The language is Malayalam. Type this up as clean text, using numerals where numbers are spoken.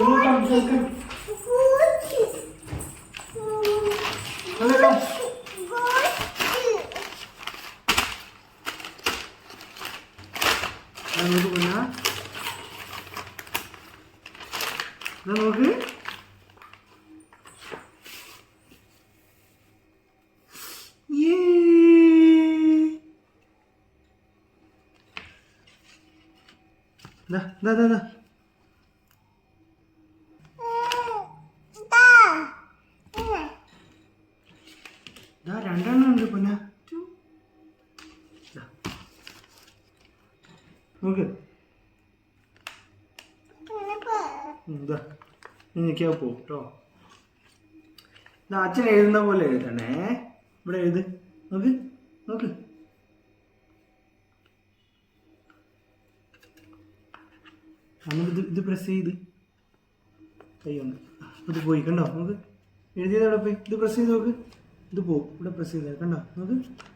നോക്ക് രണ്ടെണ്ണം ഉണ്ട് പൊന്ന നോക്ക് എനിക്കാ പോവും കേട്ടോ. അച്ഛൻ എഴുതുന്ന പോലെ എഴുതണേ. ഇവിടെ എഴുത്. നോക്ക് നോക്ക്. ഇത് പ്രസ് ചെയ്ത് കൈ കൊണ്ട് ഇത് പോയി കണ്ടോ. നോക്ക് എഴുതിയത് അവിടെ പോയി. ഇത് പ്രസ് ചെയ്ത് നോക്ക്. ഇത് പോവും. ഇവിടെ പ്രസ് ചെയ്ത കണ്ടോ. നോക്ക്